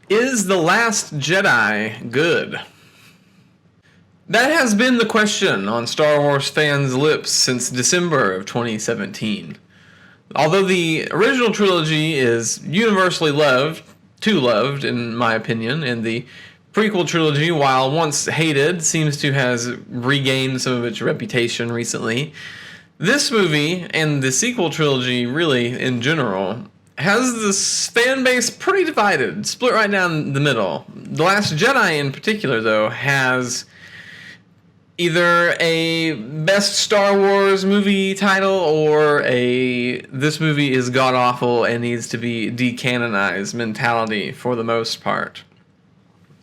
Is The Last Jedi good? That has been the question on Star Wars fans' lips since December of 2017. Although the original trilogy is universally loved, too loved in my opinion, and the prequel trilogy, while once hated, seems to has regained some of its reputation recently. This movie and the sequel trilogy, really in general, has this fan base pretty divided, split right down the middle. The Last Jedi, in particular, though, has either a best Star Wars movie title or a this movie is god awful and needs to be decanonized mentality for the most part.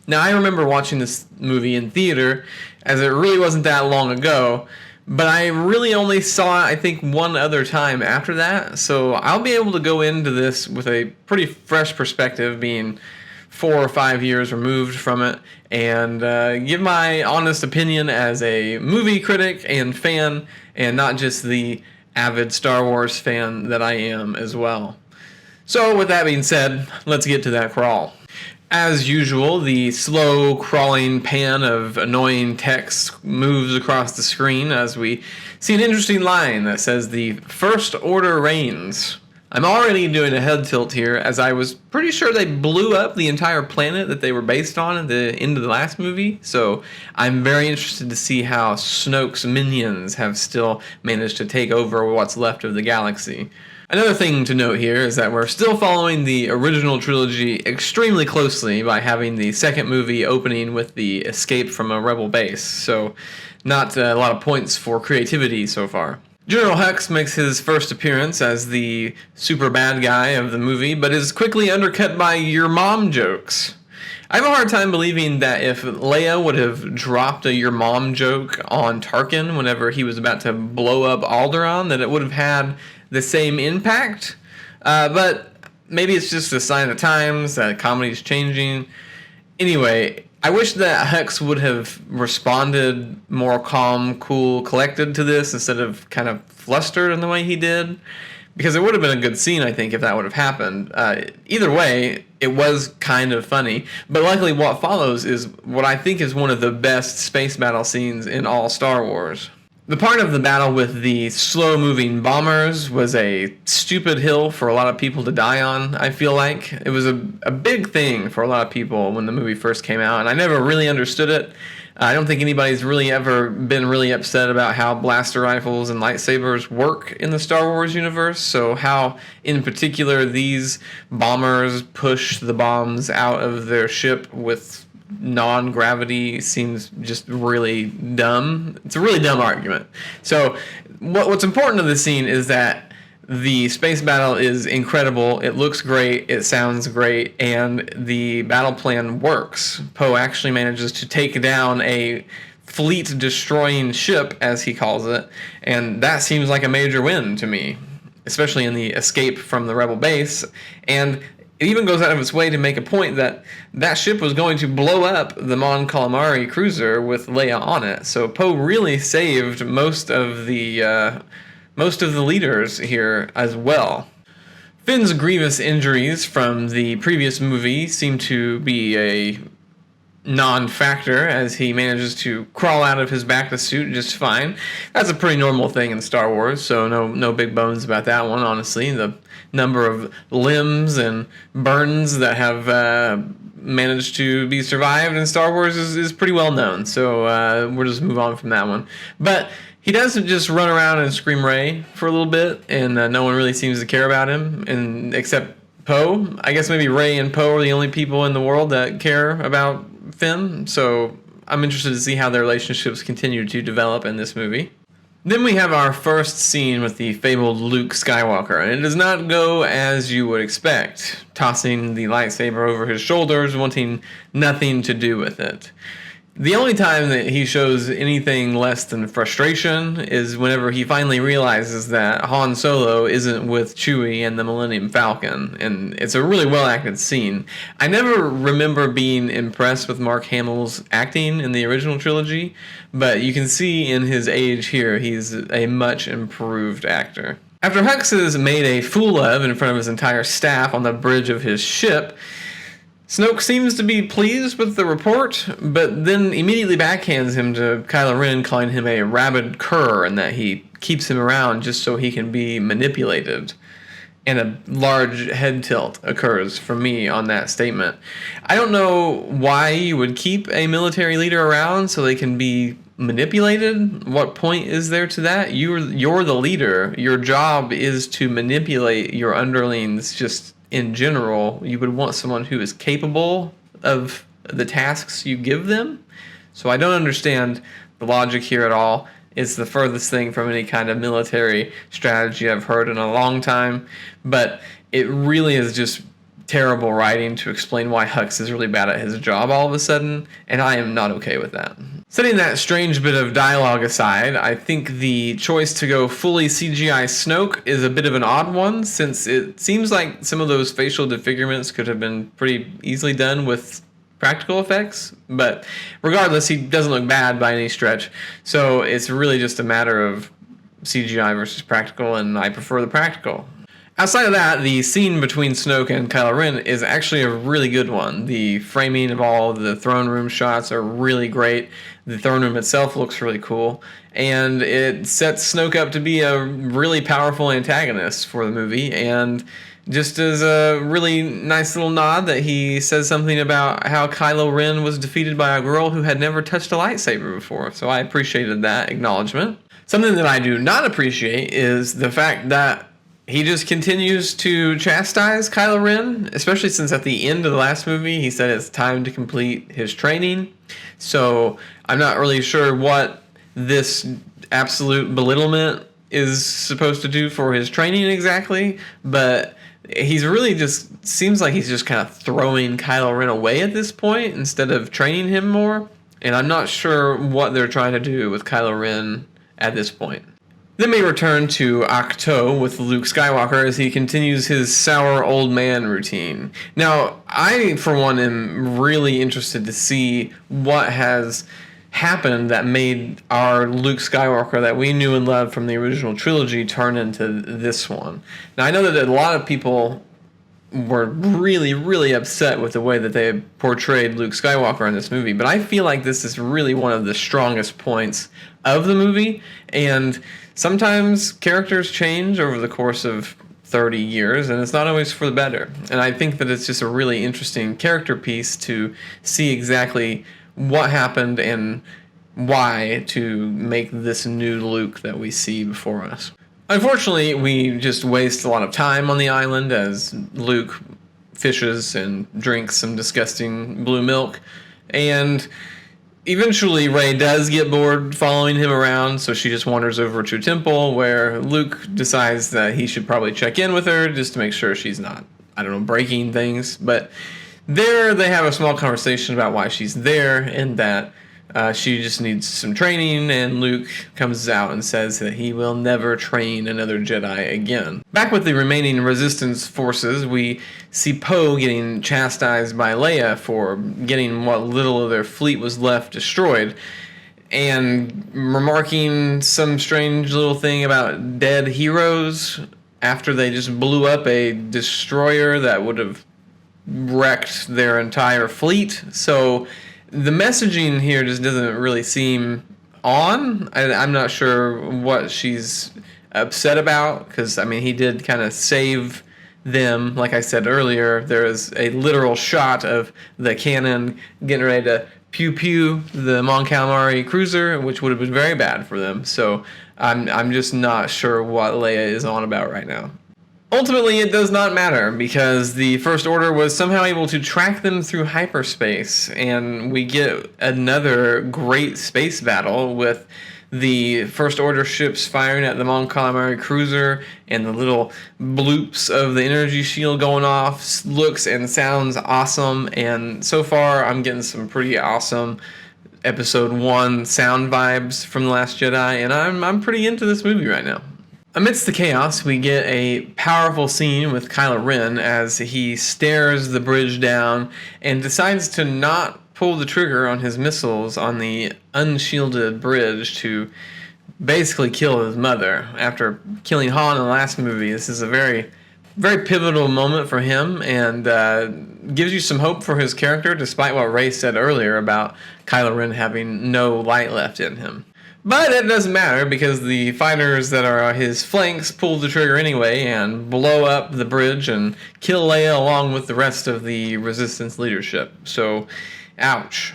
Now, I remember watching this movie in theater, as it really wasn't that long ago, but I really only saw it, I think, one other time after that, so I'll be able to go into this with a pretty fresh perspective, being 4 or 5 years removed from it, and give my honest opinion as a movie critic and fan, and not just the avid Star Wars fan that I am as well. So, with that being said, let's get to that crawl. As usual, the slow crawling pan of annoying text moves across the screen as we see an interesting line that says the First Order reigns. I'm already doing a head tilt here, as I was pretty sure they blew up the entire planet that they were based on at the end of the last movie, so I'm very interested to see how Snoke's minions have still managed to take over what's left of the galaxy. Another thing to note here is that we're still following the original trilogy extremely closely by having the second movie opening with the escape from a rebel base, so not a lot of points for creativity so far. General Hux makes his first appearance as the super bad guy of the movie, but is quickly undercut by your mom jokes. I have a hard time believing that if Leia would have dropped a your mom joke on Tarkin whenever he was about to blow up Alderaan, that it would have had the same impact. But maybe it's just a sign of the times that comedy's changing. Anyway, I wish that Hux would have responded more calm, cool, collected to this instead of kind of flustered in the way he did, because it would have been a good scene, I think, if that would have happened. Either way, it was kind of funny, but luckily what follows is what I think is one of the best space battle scenes in all Star Wars. The part of the battle with the slow-moving bombers was a stupid hill for a lot of people to die on, I feel like. It was a big thing for a lot of people when the movie first came out, and I never really understood it. I don't think anybody's really ever been really upset about how blaster rifles and lightsabers work in the Star Wars universe, so how, in particular, these bombers push the bombs out of their ship with non-gravity seems just really dumb. It's a really dumb argument. So what's important to the scene is that the space battle is incredible. It looks great. It sounds great. And the battle plan works. Poe actually manages to take down a fleet-destroying ship, as he calls it. And that seems like a major win to me, especially in the escape from the rebel base. And it even goes out of its way to make a point that that ship was going to blow up the Mon Calamari cruiser with Leia on it. So Poe really saved most of the leaders here as well. Finn's grievous injuries from the previous movie seem to be a non-factor as he manages to crawl out of his bacta suit just fine. That's a pretty normal thing in Star Wars, so no big bones about that one, honestly. The number of limbs and burns that have managed to be survived in Star Wars is pretty well known, so we'll just move on from that one. But he doesn't just run around and scream Rey for a little bit, and no one really seems to care about him, and except Poe. I guess maybe Rey and Poe are the only people in the world that care about Finn, so I'm interested to see how their relationships continue to develop in this movie. Then we have our first scene with the fabled Luke Skywalker, and it does not go as you would expect, tossing the lightsaber over his shoulders, wanting nothing to do with it. The only time that he shows anything less than frustration is whenever he finally realizes that Han Solo isn't with Chewie and the Millennium Falcon, and it's a really well-acted scene. I never remember being impressed with Mark Hamill's acting in the original trilogy, but you can see in his age here, he's a much improved actor. After Hux is made a fool of in front of his entire staff on the bridge of his ship, Snoke seems to be pleased with the report, but then immediately backhands him to Kylo Ren, calling him a rabid cur and that he keeps him around just so he can be manipulated. And a large head tilt occurs from me on that statement. I don't know why you would keep a military leader around so they can be manipulated. What point is there to that? You're the leader. Your job is to manipulate your underlings just in general. You would want someone who is capable of the tasks you give them. So I don't understand the logic here at all. It's the furthest thing from any kind of military strategy I've heard in a long time. But it really is just terrible writing to explain why Hux is really bad at his job all of a sudden, and I am not okay with that. Setting that strange bit of dialogue aside, I think the choice to go fully CGI Snoke is a bit of an odd one, since it seems like some of those facial disfigurements could have been pretty easily done with practical effects, but regardless, he doesn't look bad by any stretch, so it's really just a matter of CGI versus practical, and I prefer the practical. Outside of that, the scene between Snoke and Kylo Ren is actually a really good one. The framing of all of the throne room shots are really great. The throne room itself looks really cool, and it sets Snoke up to be a really powerful antagonist for the movie, and just as a really nice little nod that he says something about how Kylo Ren was defeated by a girl who had never touched a lightsaber before. So I appreciated that acknowledgement. Something that I do not appreciate is the fact that he just continues to chastise Kylo Ren, especially since at the end of the last movie he said it's time to complete his training. So I'm not really sure what this absolute belittlement is supposed to do for his training exactly, but he's really just seems like he's just kind of throwing Kylo Ren away at this point instead of training him more. And I'm not sure what they're trying to do with Kylo Ren at this point. Then we return to Ahch-To with Luke Skywalker as he continues his sour old man routine. Now, I, for one, am really interested to see what has happened that made our Luke Skywalker that we knew and loved from the original trilogy turn into this one. Now, I know that a lot of people were really, really upset with the way that they portrayed Luke Skywalker in this movie, but I feel like this is really one of the strongest points of the movie, and sometimes characters change over the course of 30 years, and it's not always for the better. And I think that it's just a really interesting character piece to see exactly what happened and why to make this new Luke that we see before us. Unfortunately, we just waste a lot of time on the island as Luke fishes and drinks some disgusting blue milk, and eventually Rey does get bored following him around, so she just wanders over to a temple where Luke decides that he should probably check in with her just to make sure she's not, breaking things. But there they have a small conversation about why she's there and that she just needs some training, and Luke comes out and says that he will never train another Jedi again. Back with the remaining Resistance forces, we see Poe getting chastised by Leia for getting what little of their fleet was left destroyed, and remarking some strange little thing about dead heroes after they just blew up a destroyer that would have wrecked their entire fleet. So the messaging here just doesn't really seem on. I'm not sure what she's upset about, because, he did kind of save them. Like I said earlier, there is a literal shot of the cannon getting ready to pew-pew the Mon Calamari cruiser, which would have been very bad for them. So I'm just not sure what Leia is on about right now. Ultimately, it does not matter, because the First Order was somehow able to track them through hyperspace, and we get another great space battle with the First Order ships firing at the Mon Calamari cruiser, and the little bloops of the energy shield going off. Looks and sounds awesome, and so far I'm getting some pretty awesome Episode 1 sound vibes from The Last Jedi, and I'm pretty into this movie right now. Amidst the chaos, we get a powerful scene with Kylo Ren as he stares the bridge down and decides to not pull the trigger on his missiles on the unshielded bridge to basically kill his mother. After killing Han in the last movie, this is a very Very pivotal moment for him, and gives you some hope for his character, despite what Rey said earlier about Kylo Ren having no light left in him. But it doesn't matter, because the fighters that are on his flanks pull the trigger anyway and blow up the bridge and kill Leia along with the rest of the Resistance leadership. So, ouch.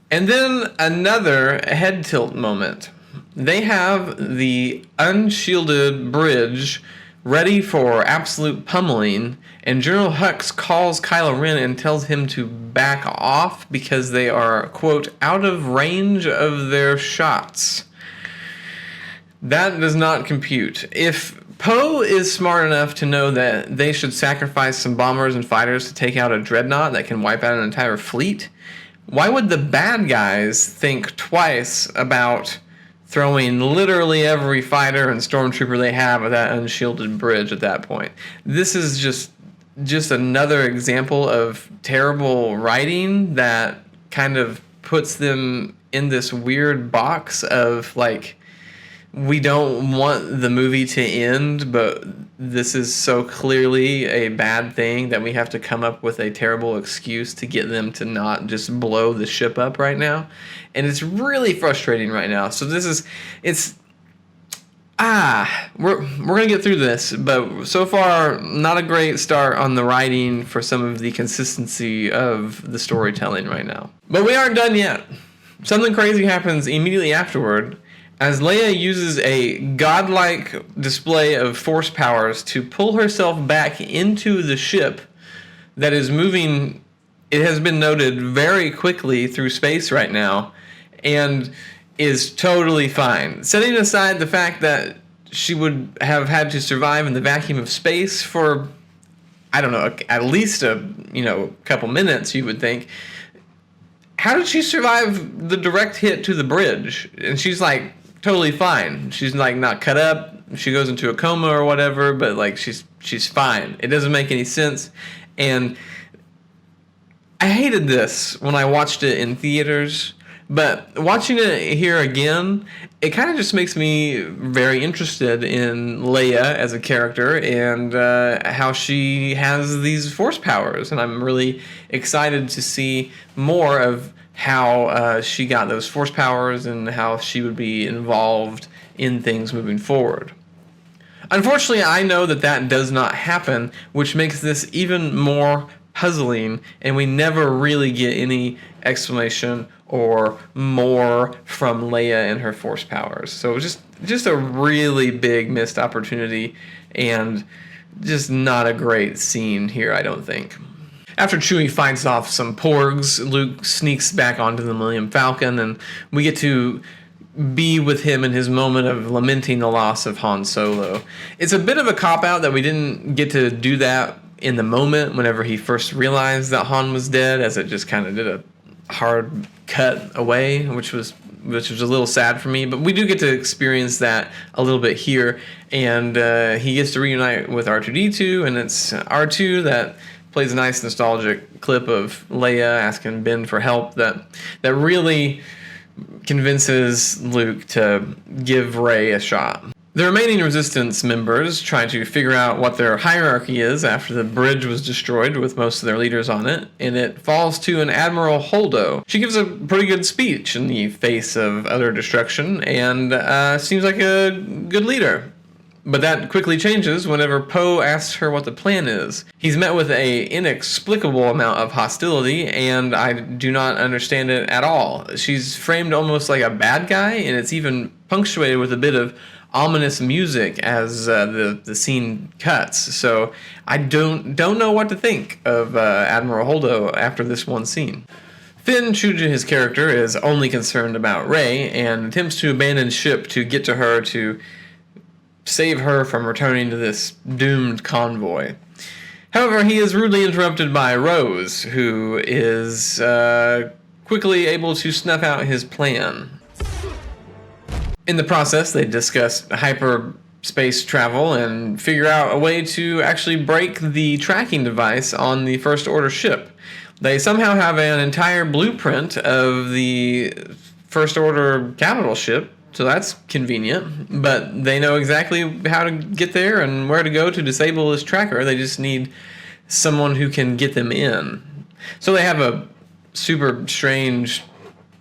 And then another head tilt moment. They have the unshielded bridge ready for absolute pummeling, and General Hux calls Kylo Ren and tells him to back off because they are, quote, out of range of their shots. That does not compute. If Poe is smart enough to know that they should sacrifice some bombers and fighters to take out a dreadnought that can wipe out an entire fleet, why would the bad guys think twice about throwing literally every fighter and stormtrooper they have at that unshielded bridge at that point? This is just another example of terrible writing that kind of puts them in this weird box of, like, we don't want the movie to end, but this is so clearly a bad thing that we have to come up with a terrible excuse to get them to not just blow the ship up right now. And it's really frustrating right now. So we're going to get through this, but so far, not a great start on the writing for some of the consistency of the storytelling right now. But we aren't done yet. Something crazy happens immediately afterward, as Leia uses a godlike display of force powers to pull herself back into the ship that is moving, it has been noted, very quickly through space right now, and is totally fine. Setting aside the fact that she would have had to survive in the vacuum of space for, I don't know, at least a couple minutes, you would think. How did she survive the direct hit to the bridge? And she's like totally fine. She's like not cut up. She goes into a coma or whatever, but like she's fine. It doesn't make any sense. And I hated this when I watched it in theaters, but watching it here again, it kind of just makes me very interested in Leia as a character and how she has these force powers. And I'm really excited to see more of how she got those force powers and how she would be involved in things moving forward. Unfortunately, I know that does not happen, which makes this even more puzzling, and we never really get any explanation or more from Leia and her force powers. So just a really big missed opportunity, and just not a great scene here, I don't think. After Chewie fights off some porgs, Luke sneaks back onto the Millennium Falcon, and we get to be with him in his moment of lamenting the loss of Han Solo. It's a bit of a cop-out that we didn't get to do that in the moment whenever he first realized that Han was dead, as it just kind of did a hard cut away, which was a little sad for me. But we do get to experience that a little bit here, and he gets to reunite with R2-D2, and it's R2 that plays a nice nostalgic clip of Leia asking Ben for help that really convinces Luke to give Rey a shot. The remaining Resistance members try to figure out what their hierarchy is after the bridge was destroyed with most of their leaders on it, and it falls to an Admiral Holdo. She gives a pretty good speech in the face of utter destruction, and seems like a good leader. But that quickly changes whenever Poe asks her what the plan is. He's met with an inexplicable amount of hostility, and I do not understand it at all. She's framed almost like a bad guy, and it's even punctuated with a bit of ominous music as the scene cuts. So I don't know what to think of Admiral Holdo after this one scene. Finn, true to his character, is only concerned about Rey and attempts to abandon ship to get to her to save her from returning to this doomed convoy. However, he is rudely interrupted by Rose, who is quickly able to snuff out his plan. In the process, they discuss hyperspace travel and figure out a way to actually break the tracking device on the First Order ship. They somehow have an entire blueprint of the First Order capital ship so that's convenient. But they know exactly how to get there and where to go to disable this tracker. They just need someone who can get them in. So they have a super strange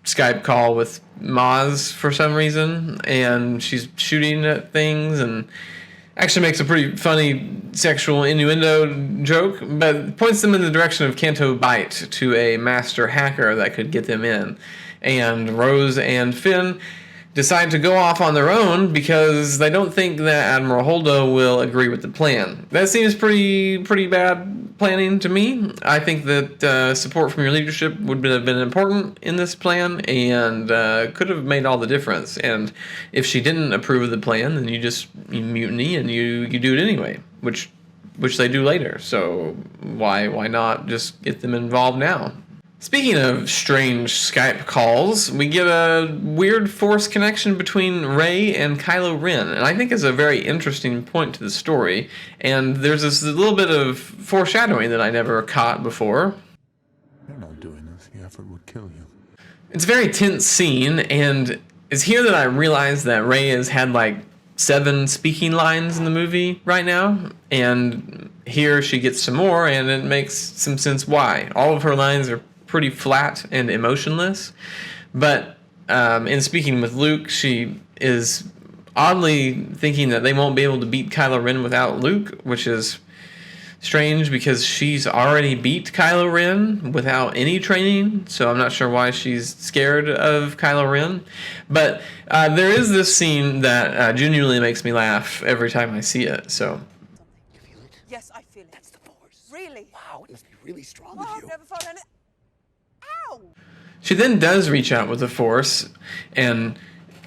Skype call with Maz for some reason, and she's shooting at things and actually makes a pretty funny sexual innuendo joke, but points them in the direction of Canto Bight to a master hacker that could get them in. And Rose and Finn decide to go off on their own because they don't think that Admiral Holdo will agree with the plan. That seems pretty bad planning to me. I think that support from your leadership would have been important in this plan and could have made all the difference. And if she didn't approve of the plan, then you mutiny and you do it anyway, which they do later. So why not just get them involved now? Speaking of strange Skype calls, we get a weird Force connection between Rey and Kylo Ren, and I think is a very interesting point to the story, and there's this little bit of foreshadowing that I never caught before. You're not doing this. The effort would kill you. It's a very tense scene, and it's here that I realize that Rey has had like 7 speaking lines in the movie right now, and here she gets some more, and it makes some sense why. All of her lines are pretty flat and emotionless, but in speaking with Luke, she is oddly thinking that they won't be able to beat Kylo Ren without Luke, which is strange because she's already beat Kylo Ren without any training, so I'm not sure why she's scared of Kylo Ren. But there is this scene that genuinely makes me laugh every time I see it. So. You feel it? Yes, I feel it. That's the Force. Really? Wow, it must be really strong Oh, with I've you. never felt any... Ow! She then does reach out with the Force and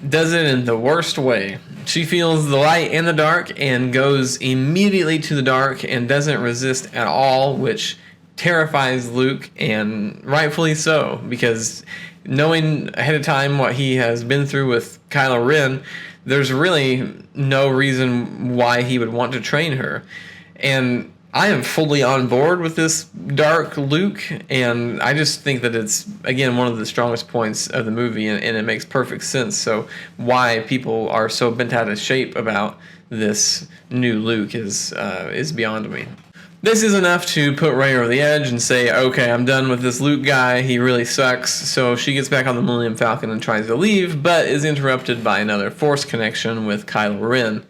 does it in the worst way. She feels the light and the dark and goes immediately to the dark and doesn't resist at all, which terrifies Luke, and rightfully so, because knowing ahead of time what he has been through with Kylo Ren, there's really no reason why he would want to train her. And I am fully on board with this dark Luke, and I just think that it's, again, one of the strongest points of the movie, and it makes perfect sense. So why people are so bent out of shape about this new Luke is beyond me. This is enough to put Rey over the edge and say, okay, I'm done with this Luke guy, he really sucks. So she gets back on the Millennium Falcon and tries to leave, but is interrupted by another Force connection with Kylo Ren.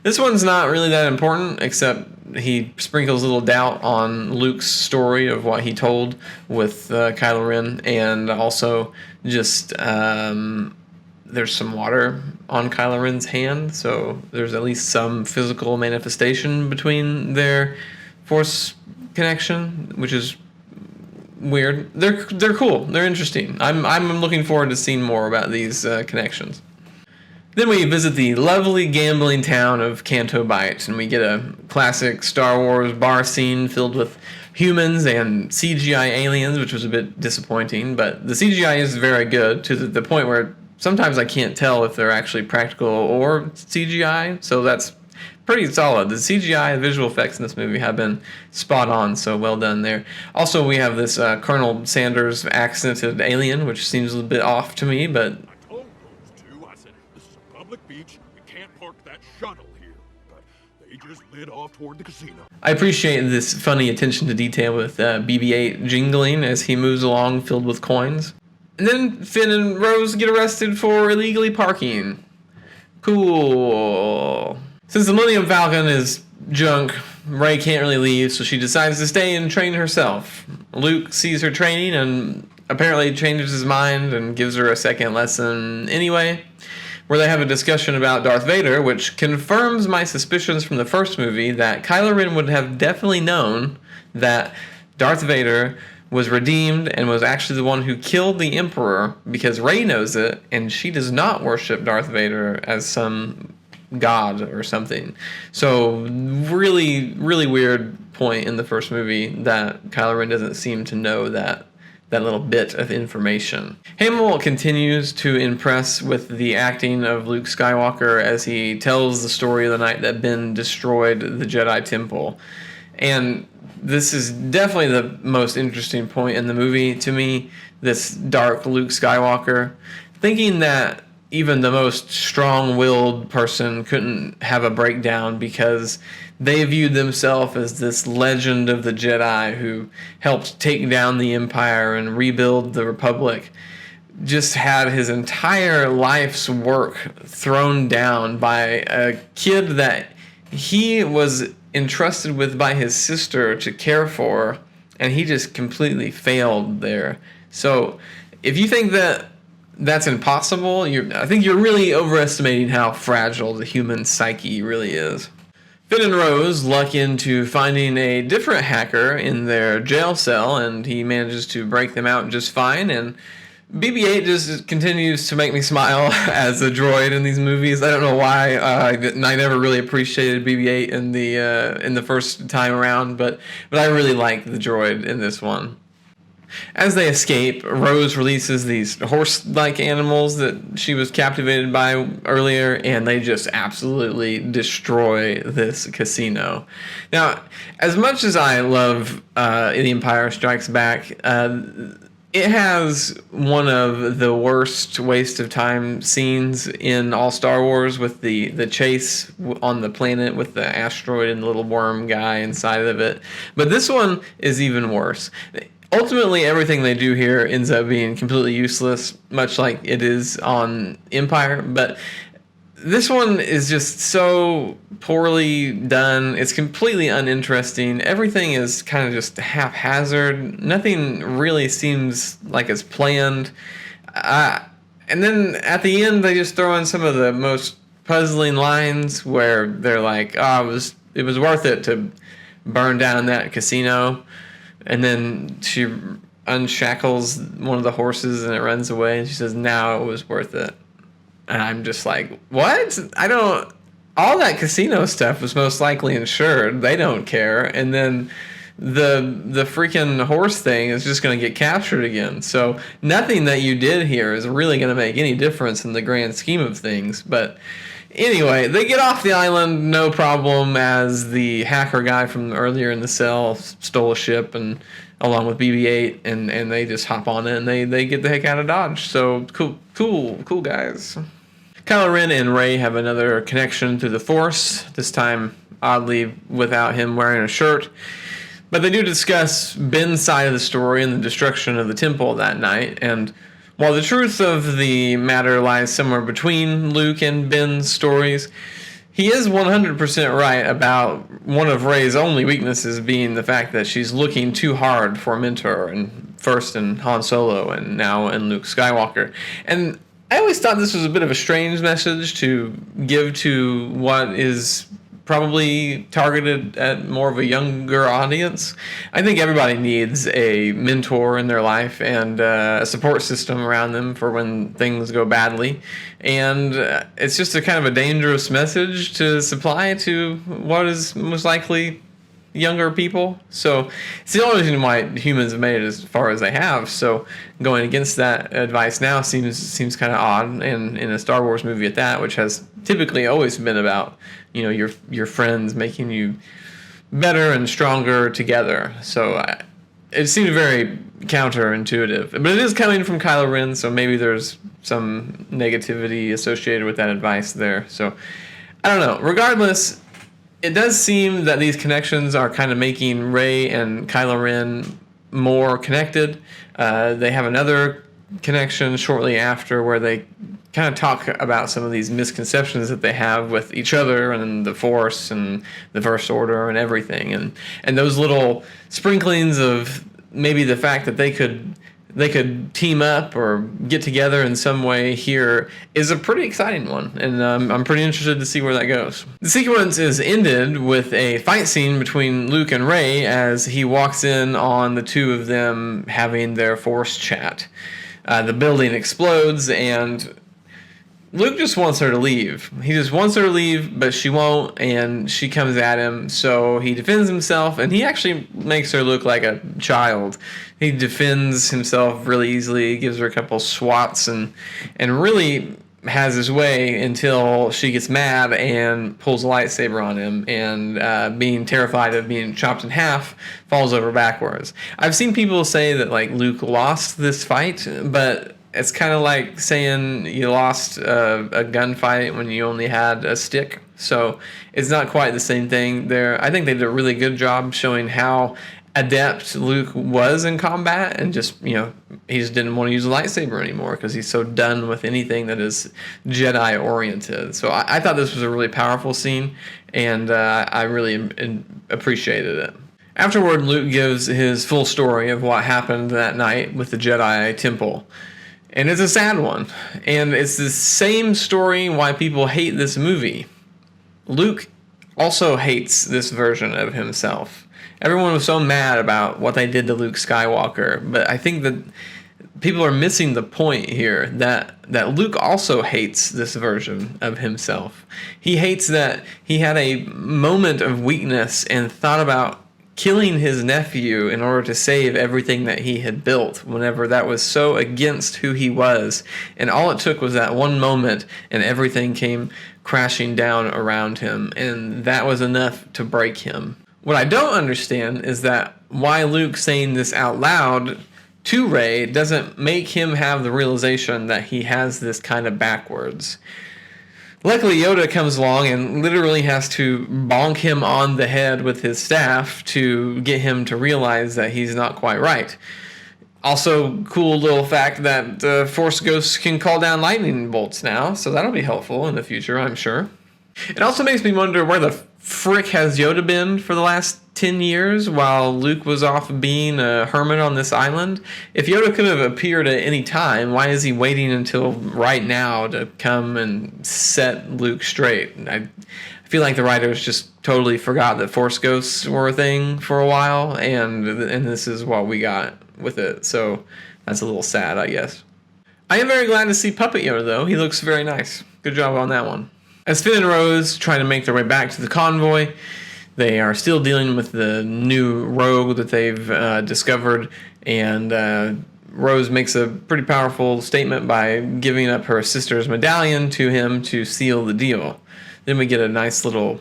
This one's not really that important, except he sprinkles a little doubt on Luke's story of what he told with Kylo Ren, and also just there's some water on Kylo Ren's hand, so there's at least some physical manifestation between their Force connection, which is weird. They're cool. They're interesting. I'm looking forward to seeing more about these connections. Then we visit the lovely gambling town of Canto Bight, and we get a classic Star Wars bar scene filled with humans and CGI aliens, which was a bit disappointing, but the CGI is very good to the point where sometimes I can't tell if they're actually practical or CGI, so that's pretty solid. The CGI and visual effects in this movie have been spot on, so well done there. Also, we have this Colonel Sanders accented alien, which seems a little bit off to me, but I told those two, I said, this is a public beach, we can't park that shuttle here. But they just lit off toward the casino. I appreciate this funny attention to detail with BB-8 jingling as he moves along filled with coins. And then Finn and Rose get arrested for illegally parking. Cool. Since the Millennium Falcon is junk, Rey can't really leave, so she decides to stay and train herself. Luke sees her training and apparently changes his mind and gives her a second lesson anyway, where they have a discussion about Darth Vader, which confirms my suspicions from the first movie that Kylo Ren would have definitely known that Darth Vader was redeemed and was actually the one who killed the Emperor, because Rey knows it, and she does not worship Darth Vader as some god or something. So really, really weird point in the first movie that Kylo Ren doesn't seem to know that little bit of information. Hamill continues to impress with the acting of Luke Skywalker as he tells the story of the night that Ben destroyed the Jedi Temple. And this is definitely the most interesting point in the movie to me, this dark Luke Skywalker. Thinking that even the most strong-willed person couldn't have a breakdown because they viewed themselves as this legend of the Jedi who helped take down the Empire and rebuild the Republic. Just had his entire life's work thrown down by a kid that he was entrusted with by his sister to care for, and he just completely failed there. So if you think that that's impossible, I think you're really overestimating how fragile the human psyche really is. Finn and Rose luck into finding a different hacker in their jail cell, and he manages to break them out just fine, and BB-8 just continues to make me smile as a droid in these movies. I don't know why. I never really appreciated BB-8 in the first time around, but I really like the droid in this one. As they escape, Rose releases these horse-like animals that she was captivated by earlier, and they just absolutely destroy this casino. Now, as much as I love The Empire Strikes Back, it has one of the worst waste of time scenes in all Star Wars, with the chase on the planet with the asteroid and the little worm guy inside of it. But this one is even worse. Ultimately, everything they do here ends up being completely useless, much like it is on Empire. But this one is just so poorly done. It's completely uninteresting. Everything is kind of just haphazard. Nothing really seems like it's planned. And then at the end, they just throw in some of the most puzzling lines where they're like, "Oh, it was worth it to burn down that casino." And then she unshackles one of the horses and it runs away. And she says, "Now it was worth it." And I'm just like, what? All that casino stuff was most likely insured. They don't care. And then the freaking horse thing is just going to get captured again. So nothing that you did here is really going to make any difference in the grand scheme of things. But anyway, they get off the island, no problem, as the hacker guy from earlier in the cell stole a ship, and along with BB-8, and they just hop on it, and they get the heck out of Dodge. So cool guys. Kylo Ren and Rey have another connection through the Force, this time oddly without him wearing a shirt. But they do discuss Ben's side of the story and the destruction of the temple that night, and while the truth of the matter lies somewhere between Luke and Ben's stories, he is 100% right about one of Rey's only weaknesses being the fact that she's looking too hard for a mentor, and first in Han Solo and now in Luke Skywalker. And I always thought this was a bit of a strange message to give to what is probably targeted at more of a younger audience. I think everybody needs a mentor in their life and a support system around them for when things go badly. And it's just a kind of a dangerous message to supply to what is most likely younger people. So it's the only reason why humans have made it as far as they have. So going against that advice now seems kind of odd, and in a Star Wars movie at that, which has typically always been about, you know, your friends making you better and stronger together. So it seemed very counterintuitive, but it is coming from Kylo Ren, so maybe there's some negativity associated with that advice there. So I don't know. Regardless, it does seem that these connections are kind of making Rey and Kylo Ren more connected. They have another connection shortly after where they kind of talk about some of these misconceptions that they have with each other and the Force and the First Order and everything. And those little sprinklings of maybe the fact that they could team up or get together in some way here is a pretty exciting one, and I'm pretty interested to see where that goes. The sequence is ended with a fight scene between Luke and Rey as he walks in on the two of them having their Force chat. The building explodes, and Luke just wants her to leave. He just wants her to leave, but she won't, and she comes at him, so he defends himself, and he actually makes her look like a child. He defends himself really easily, gives her a couple swats, and really has his way until she gets mad and pulls a lightsaber on him, and being terrified of being chopped in half, falls over backwards. I've seen people say that like Luke lost this fight, but It's kind of like saying you lost a gunfight when you only had a stick. So it's not quite the same thing there. I think they did a really good job showing how adept Luke was in combat, and just, he just didn't want to use a lightsaber anymore because he's so done with anything that is Jedi oriented. So I thought this was a really powerful scene, and I really appreciated it. Afterward, Luke gives his full story of what happened that night with the Jedi Temple. And it's a sad one. And it's the same story why people hate this movie. Luke also hates this version of himself. Everyone was so mad about what they did to Luke Skywalker, but I think that people are missing the point here, that Luke also hates this version of himself. He hates that he had a moment of weakness and thought about killing his nephew in order to save everything that he had built, whenever that was so against who he was. And all it took was that one moment, and everything came crashing down around him, and that was enough to break him. What I don't understand is that why Luke saying this out loud to Rey doesn't make him have the realization that he has this kind of backwards. Luckily, Yoda comes along and literally has to bonk him on the head with his staff to get him to realize that he's not quite right. Also, cool little fact that Force Ghosts can call down lightning bolts now, so that'll be helpful in the future, I'm sure. It also makes me wonder where the frick has Yoda been for the last 10 years while Luke was off being a hermit on this island. If Yoda could have appeared at any time, why is he waiting until right now to come and set Luke straight? I feel like the writers just totally forgot that Force Ghosts were a thing for a while, and this is what we got with it. So that's a little sad, I guess. I am very glad to see Puppet Yoda, though. He looks very nice. Good job on that one. As Finn and Rose try to make their way back to the convoy, they are still dealing with the new rogue that they've discovered, and Rose makes a pretty powerful statement by giving up her sister's medallion to him to seal the deal. Then we get a nice little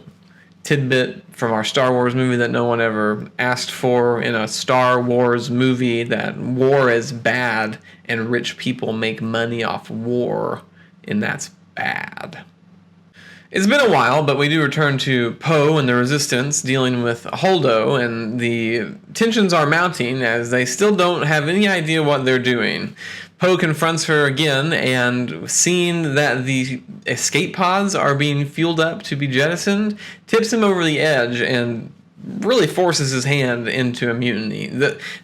tidbit from our Star Wars movie that no one ever asked for in a Star Wars movie, that war is bad and rich people make money off war, and that's bad. It's been a while, but we do return to Poe and the Resistance dealing with Holdo, and the tensions are mounting as they still don't have any idea what they're doing. Poe confronts her again, and seeing that the escape pods are being fueled up to be jettisoned, tips him over the edge and really forces his hand into a mutiny.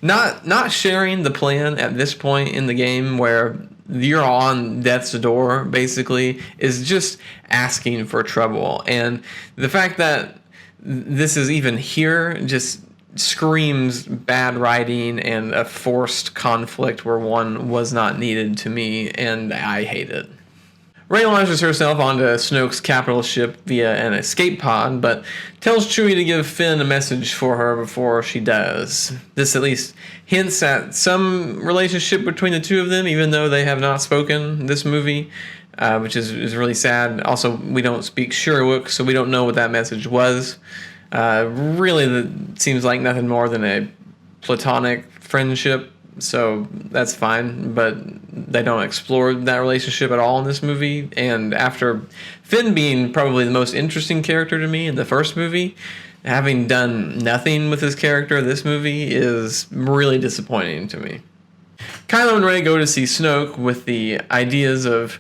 Not sharing the plan at this point in the game, where you're on death's door, basically, is just asking for trouble. And the fact that this is even here just screams bad writing and a forced conflict where one was not needed to me, and I hate it. Rey launches herself onto Snoke's capital ship via an escape pod, but tells Chewie to give Finn a message for her before she does. This at least hints at some relationship between the two of them, even though they have not spoken this movie, which is really sad. Also, we don't speak Sherwook, so we don't know what that message was. Really, that seems like nothing more than a platonic friendship, so that's fine, but they don't explore that relationship at all in this movie. And after Finn being probably the most interesting character to me in the first movie, having done nothing with his character this movie is really disappointing to me. Kylo and Rey go to see Snoke with the ideas of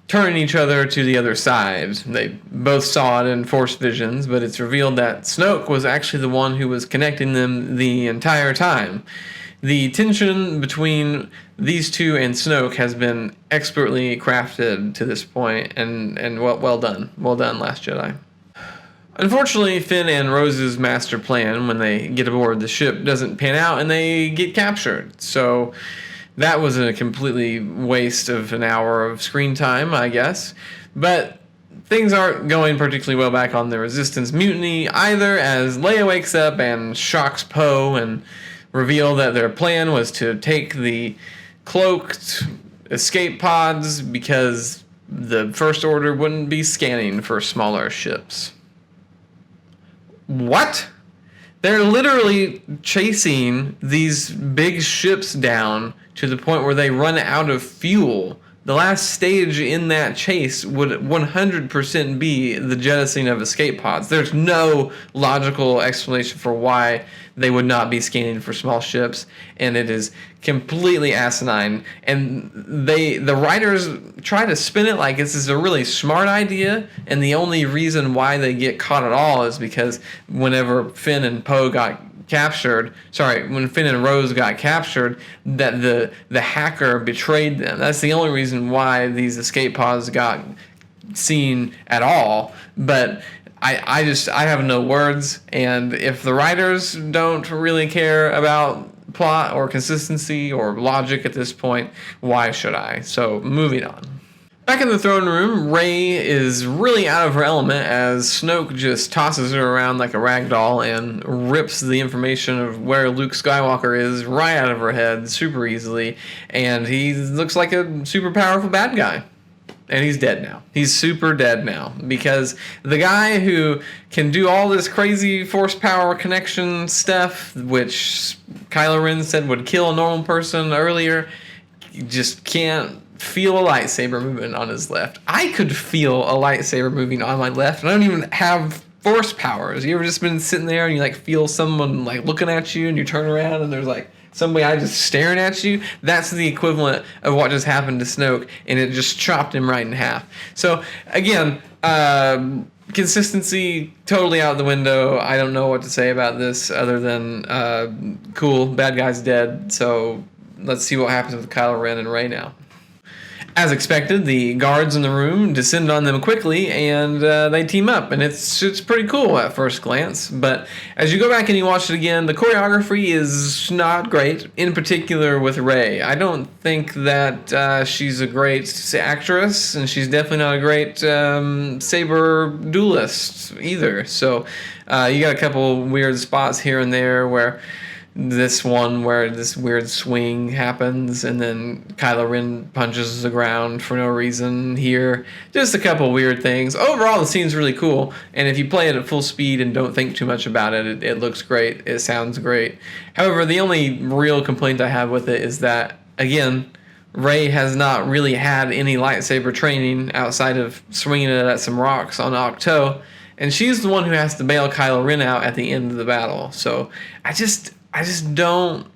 turning each other to the other side. They both saw it in Force visions, but it's revealed that Snoke was actually the one who was connecting them the entire time. The tension between these two and Snoke has been expertly crafted to this point, and well done. Well done, Last Jedi. Unfortunately, Finn and Rose's master plan when they get aboard the ship doesn't pan out, and they get captured. So that was a completely waste of an hour of screen time, I guess. But things aren't going particularly well back on the Resistance mutiny either, as Leia wakes up and shocks Poe and reveal that their plan was to take the cloaked escape pods because the First Order wouldn't be scanning for smaller ships. What? They're literally chasing these big ships down to the point where they run out of fuel, the last stage in that chase would 100% be the jettisoning of escape pods. There's no logical explanation for why they would not be scanning for small ships, and it is completely asinine. And the writers try to spin it like this is a really smart idea, and the only reason why they get caught at all is because whenever Finn and Poe got captured, when Finn and Rose got captured, that the hacker betrayed them. That's the only reason why these escape pods got seen at all. But I have no words, and if the writers don't really care about plot or consistency or logic at this point, why should I? So moving on. Back in the throne room, Rey is really out of her element as Snoke just tosses her around like a rag doll and rips the information of where Luke Skywalker is right out of her head super easily, and he looks like a super powerful bad guy. And he's dead now. He's super dead now because the guy who can do all this crazy force power connection stuff, which Kylo Ren said would kill a normal person earlier, just can't feel a lightsaber moving on his left. I could feel a lightsaber moving on my left, and I don't even have force powers. You ever just been sitting there and you like feel someone like looking at you, and you turn around and there's like somebody just staring at you? That's the equivalent of what just happened to Snoke, and it just chopped him right in half. So again, consistency totally out the window. I don't know what to say about this other than cool, bad guy's dead. So let's see what happens with Kylo Ren and Rey now. As expected, the guards in the room descend on them quickly, and they team up, and it's pretty cool at first glance. But as you go back and you watch it again, the choreography is not great, in particular with Rey. I don't think that she's a great actress, and she's definitely not a great saber duelist either. So you got a couple weird spots here and there where this weird swing happens, and then Kylo Ren punches the ground for no reason here. Just a couple weird things. Overall, the scene's really cool, and if you play it at full speed and don't think too much about it, it looks great. It sounds great. However, the only real complaint I have with it is that, again, Rey has not really had any lightsaber training outside of swinging it at some rocks on Ahch-To, and she's the one who has to bail Kylo Ren out at the end of the battle. So I just don't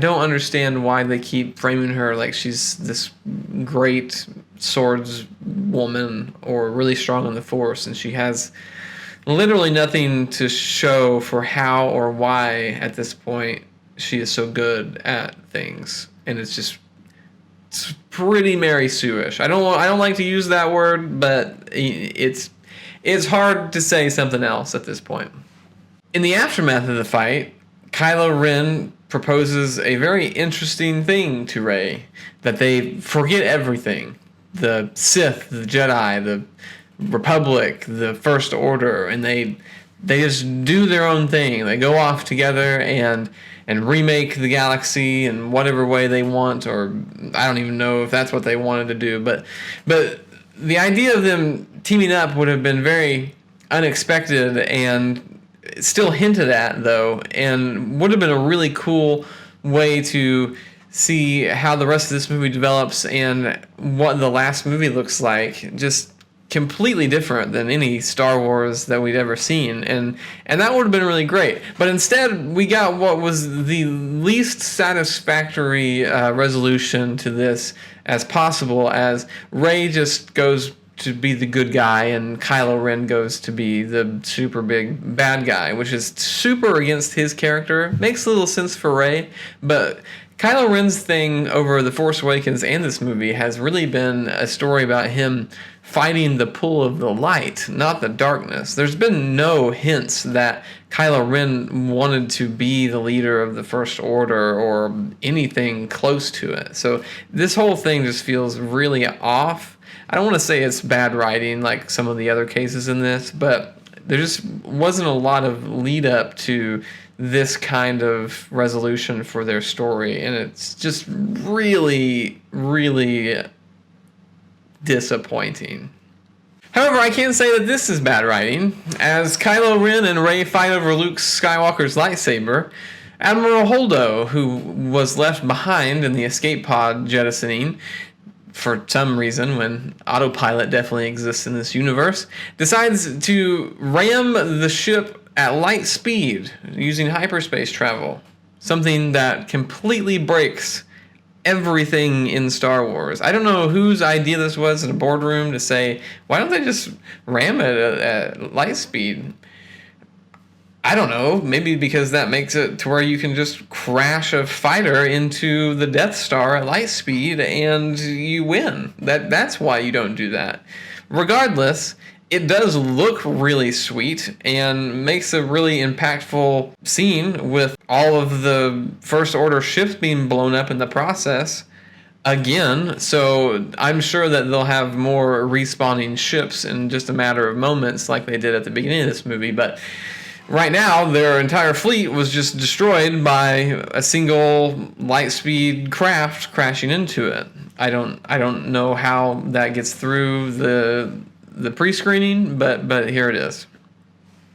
understand why they keep framing her like she's this great swords woman or really strong on the Force, and she has literally nothing to show for how or why at this point she is so good at things. And it's pretty Mary Sue-ish. I don't like to use that word, but it's hard to say something else at this point. In the aftermath of the fight, Kylo Ren proposes a very interesting thing to Rey, that they forget everything. The Sith, the Jedi, the Republic, the First Order, and they just do their own thing. They go off together and remake the galaxy in whatever way they want, or I don't even know if that's what they wanted to do. But the idea of them teaming up would have been very unexpected and still hinted at, though, and would have been a really cool way to see how the rest of this movie develops and what the last movie looks like. Just completely different than any Star Wars that we'd ever seen, and that would have been really great. But instead, we got what was the least satisfactory resolution to this as possible, as Rey just goes to be the good guy and Kylo Ren goes to be the super big bad guy, which is super against his character. Makes a little sense for Rey, but Kylo Ren's thing over The Force Awakens and this movie has really been a story about him fighting the pull of the light, not the darkness. There's been no hints that Kylo Ren wanted to be the leader of the First Order or anything close to it. So this whole thing just feels really off. I don't want to say it's bad writing like some of the other cases in this, but there just wasn't a lot of lead up to this kind of resolution for their story, and it's just really, really disappointing. However, I can say that this is bad writing. As Kylo Ren and Rey fight over Luke Skywalker's lightsaber, Admiral Holdo, who was left behind in the escape pod jettisoning for some reason, when autopilot definitely exists in this universe, decides to ram the ship at light speed using hyperspace travel. Something that completely breaks everything in Star Wars. I don't know whose idea this was in a boardroom to say, why don't they just ram it at light speed? I don't know, maybe because that makes it to where you can just crash a fighter into the Death Star at light speed and you win. That's why you don't do that. Regardless, it does look really sweet and makes a really impactful scene with all of the First Order ships being blown up in the process again. So I'm sure that they'll have more respawning ships in just a matter of moments like they did at the beginning of this movie. But right now, their entire fleet was just destroyed by a single lightspeed craft crashing into it. I don't know how that gets through the pre-screening, but here it is.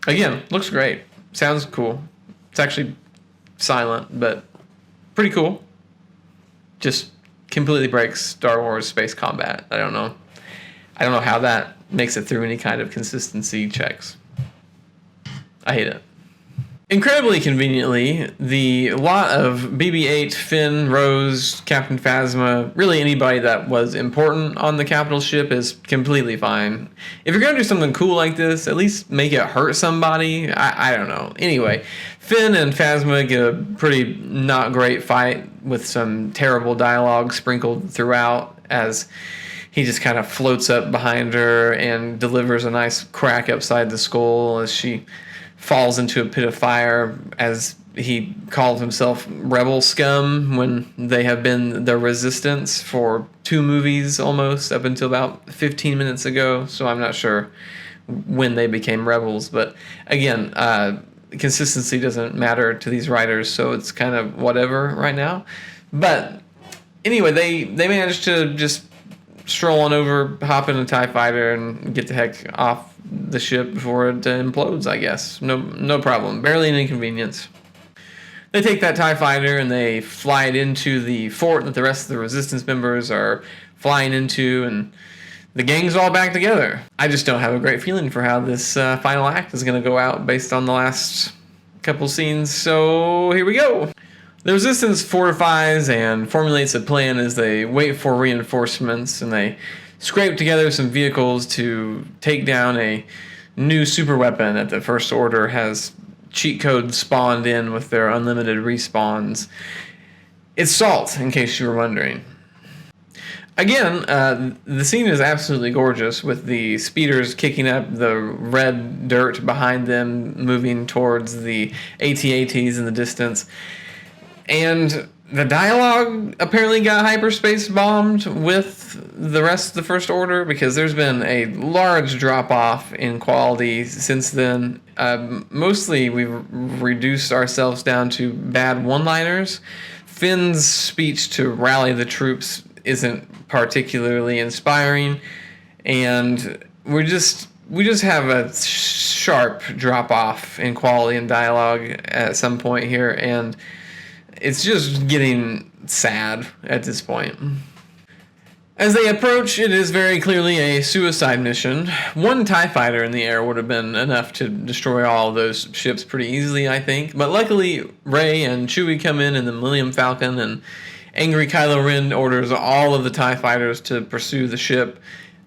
Again, looks great. Sounds cool. It's actually silent, but pretty cool. Just completely breaks Star Wars space combat. I don't know how that makes it through any kind of consistency checks. I hate it. Incredibly conveniently, the lot of BB-8, Finn, Rose, Captain Phasma, really anybody that was important on the capital ship is completely fine. If you're going to do something cool like this, at least make it hurt somebody. I don't know. Anyway, Finn and Phasma get a pretty not great fight with some terrible dialogue sprinkled throughout as he just kind of floats up behind her and delivers a nice crack upside the skull as she falls into a pit of fire, as he calls himself rebel scum when they have been the resistance for 2 movies almost up until about 15 minutes ago. So I'm not sure when they became rebels, but again, consistency doesn't matter to these writers, so it's kind of whatever right now. But anyway, they managed to just stroll on over, hop in a TIE fighter, and get the heck off the ship before it implodes, I guess. No problem. Barely an inconvenience. They take that TIE fighter and they fly it into the fort that the rest of the Resistance members are flying into, and the gang's all back together. I just don't have a great feeling for how this final act is going to go out based on the last couple scenes, so here we go. The Resistance fortifies and formulates a plan as they wait for reinforcements, and they scrape together some vehicles to take down a new super weapon that the First Order has cheat codes spawned in with their unlimited respawns. It's Salt, in case you were wondering. Again, the scene is absolutely gorgeous, with the speeders kicking up the red dirt behind them, moving towards the AT-ATs in the distance. And the dialogue apparently got hyperspace bombed with the rest of the First Order, because there's been a large drop-off in quality since then. Mostly we've reduced ourselves down to bad one-liners. Finn's speech to rally the troops isn't particularly inspiring, and we just have a sharp drop-off in quality and dialogue at some point here, and it's just getting sad at this point. As they approach, it is very clearly a suicide mission. 1 TIE fighter in the air would have been enough to destroy all of those ships pretty easily, I think. But luckily, Rey and Chewie come in the Millennium Falcon, and angry Kylo Ren orders all of the TIE fighters to pursue the ship.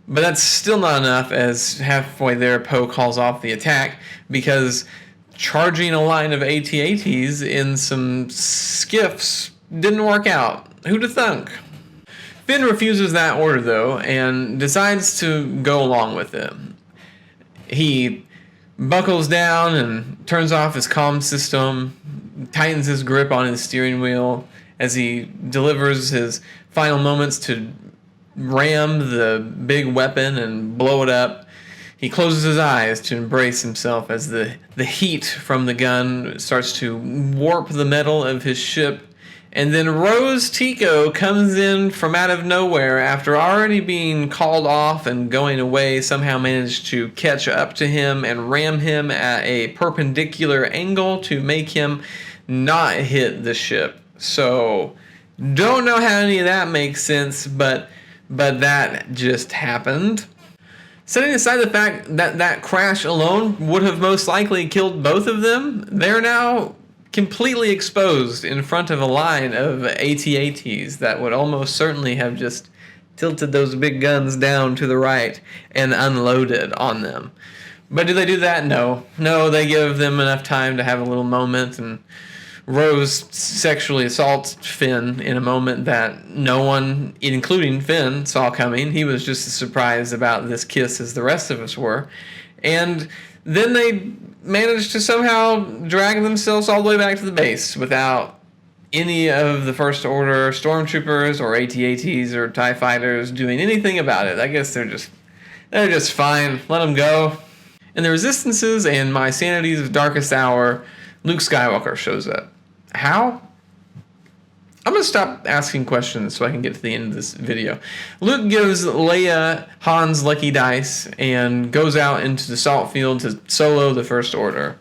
But that's still not enough, as halfway there, Poe calls off the attack, because charging a line of AT-ATs in some skiffs didn't work out. Who'd have thunk? Finn refuses that order, though, and decides to go along with it. He buckles down and turns off his comm system, tightens his grip on his steering wheel as he delivers his final moments to ram the big weapon and blow it up. He closes his eyes to embrace himself as the heat from the gun starts to warp the metal of his ship. And then Rose Tico comes in from out of nowhere after already being called off and going away, somehow managed to catch up to him and ram him at a perpendicular angle to make him not hit the ship. So don't know how any of that makes sense, but that just happened. Setting aside the fact that that crash alone would have most likely killed both of them, they're now completely exposed in front of a line of AT-ATs that would almost certainly have just tilted those big guns down to the right and unloaded on them. But do they do that? No. No, they give them enough time to have a little moment, and Rose sexually assaults Finn in a moment that no one, including Finn, saw coming. He was just as surprised about this kiss as the rest of us were. And then they managed to somehow drag themselves all the way back to the base without any of the First Order stormtroopers or AT-ATs or TIE fighters doing anything about it. I guess they're just fine. Let them go. In the Resistances and my sanity's darkest hour, Luke Skywalker shows up. How? I'm going to stop asking questions so I can get to the end of this video. Luke gives Leia Han's lucky dice and goes out into the salt field to solo the First Order.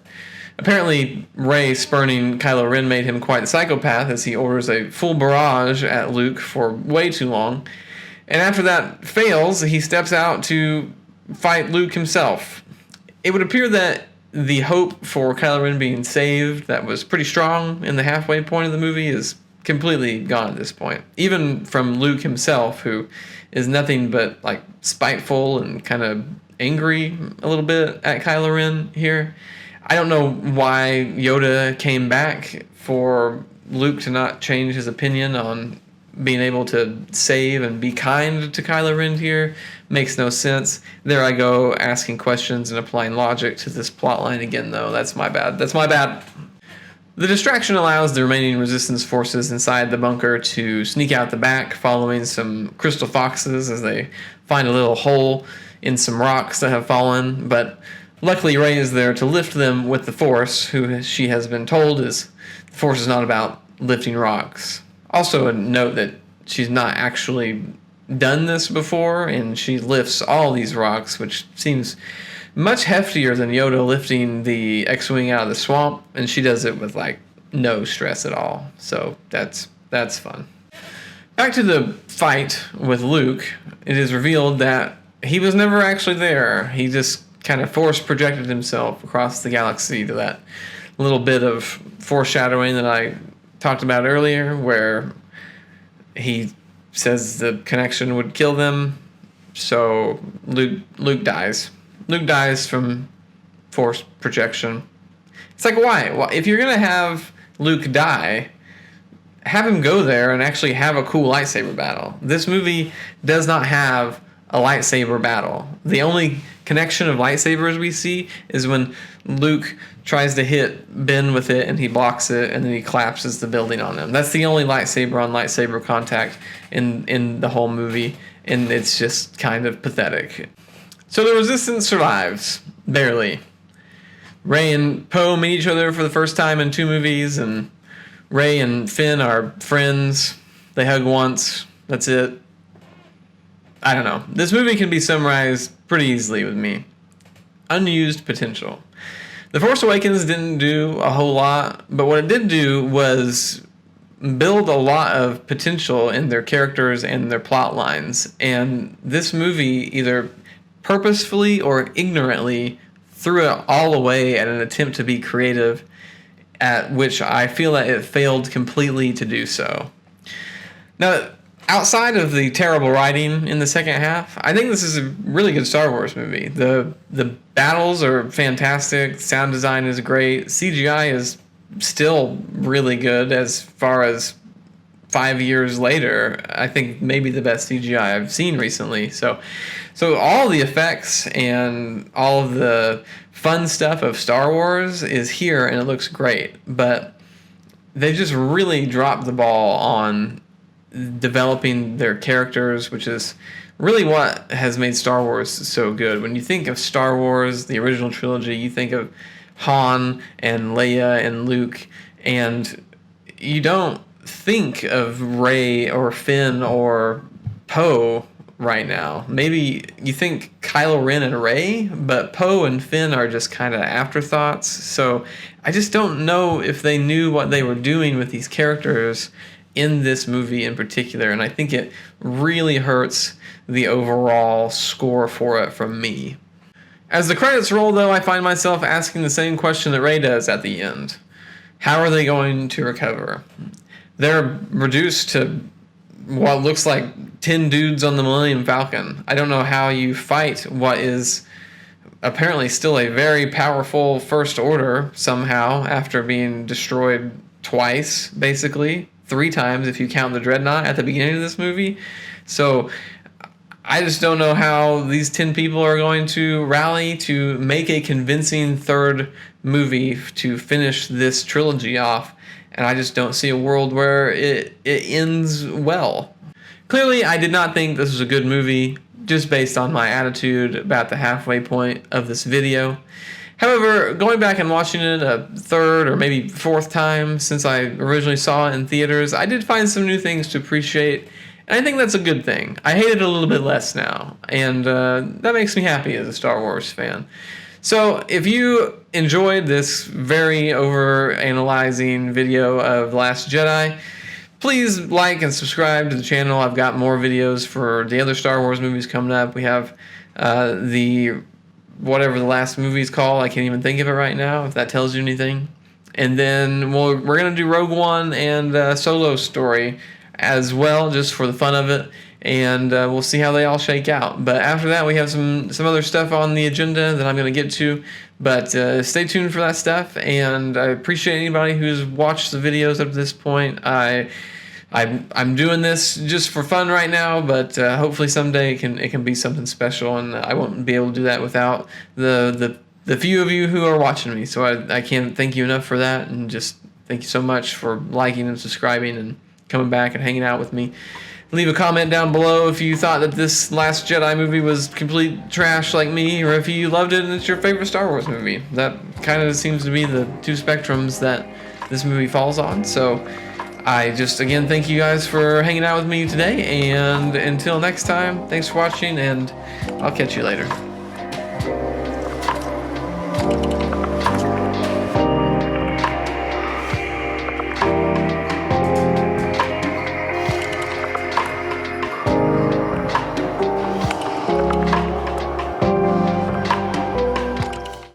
Apparently, Rey spurning Kylo Ren made him quite a psychopath as he orders a full barrage at Luke for way too long. And after that fails, he steps out to fight Luke himself. It would appear that the hope for Kylo Ren being saved that was pretty strong in the halfway point of the movie is completely gone at this point. Even from Luke himself, who is nothing but like spiteful and kind of angry a little bit at Kylo Ren here. I don't know why Yoda came back for Luke to not change his opinion on being able to save and be kind to Kylo Ren here. Makes no sense. There I go, asking questions and applying logic to this plotline again, though. That's my bad. The distraction allows the remaining Resistance forces inside the bunker to sneak out the back, following some crystal foxes as they find a little hole in some rocks that have fallen, but luckily Rey is there to lift them with the Force, who she has been told the Force is not about lifting rocks. Also a note that she's not actually done this before, and she lifts all these rocks, which seems much heftier than Yoda lifting the X-Wing out of the swamp, and she does it with like no stress at all. So that's fun. Back to the fight with Luke, it is revealed that he was never actually there. He just kind of force projected himself across the galaxy to that little bit of foreshadowing that I talked about earlier, where he says the connection would kill them. So Luke dies. Luke dies from force projection. It's like, why? Well, if you're going to have Luke die, have him go there and actually have a cool lightsaber battle. This movie does not have a lightsaber battle. The only connection of lightsabers we see is when Luke tries to hit Ben with it and he blocks it and then he collapses the building on him. That's the only lightsaber on lightsaber contact in the whole movie, and it's just kind of pathetic. So the Resistance survives, barely. Rey and Poe meet each other for the first time in 2 movies, and Rey and Finn are friends. They hug once. That's it. I don't know. This movie can be summarized pretty easily with me. Unused potential. The Force Awakens didn't do a whole lot, but what it did do was build a lot of potential in their characters and their plot lines. And this movie either purposefully or ignorantly threw it all away at an attempt to be creative, at which I feel that it failed completely to do so. Now, outside of the terrible writing in the second half, I think this is a really good Star Wars movie. The battles are fantastic. Sound design is great. CGI is still really good as far as 5 years later. I think maybe the best CGI I've seen recently. So all the effects and all of the fun stuff of Star Wars is here, and it looks great. But they just really dropped the ball on developing their characters, which is really what has made Star Wars so good. When you think of Star Wars, the original trilogy, you think of Han and Leia and Luke, and you don't think of Rey or Finn or Poe right now. Maybe you think Kylo Ren and Rey, but Poe and Finn are just kind of afterthoughts. So I just don't know if they knew what they were doing with these characters in this movie in particular, and I think it really hurts the overall score for it from me. As the credits roll, though, I find myself asking the same question that Rey does at the end. How are they going to recover? They're reduced to what looks like 10 dudes on the Millennium Falcon. I don't know how you fight what is apparently still a very powerful First Order somehow after being destroyed twice, basically. 3 times if you count the Dreadnought at the beginning of this movie. So I just don't know how these 10 people are going to rally to make a convincing third movie to finish this trilogy off. And I just don't see a world where it ends well. Clearly, I did not think this was a good movie, just based on my attitude about the halfway point of this video. However, going back and watching it a third or maybe fourth time since I originally saw it in theaters, I did find some new things to appreciate, and I think that's a good thing. I hate it a little bit less now, and that makes me happy as a Star Wars fan. So if you enjoyed this very over-analyzing video of Last Jedi, please like and subscribe to the channel. I've got more videos for the other Star Wars movies coming up. We have whatever the last movie is called. I can't even think of it right now, if that tells you anything. And then we're going to do Rogue One and Solo Story as well, just for the fun of it. And we'll see how they all shake out. But after that, we have some other stuff on the agenda that I'm going to get to. But stay tuned for that stuff. And I appreciate anybody who's watched the videos up to this point. I'm doing this just for fun right now, but hopefully someday it can be something special, and I won't be able to do that without the few of you who are watching me. So I can't thank you enough for that, and just thank you so much for liking and subscribing and coming back and hanging out with me. Leave a comment down below if you thought that this Last Jedi movie was complete trash like me, or if you loved it and it's your favorite Star Wars movie. That kind of seems to be the 2 spectrums that this movie falls on. So I just, again, thank you guys for hanging out with me today, and until next time, thanks for watching, and I'll catch you later.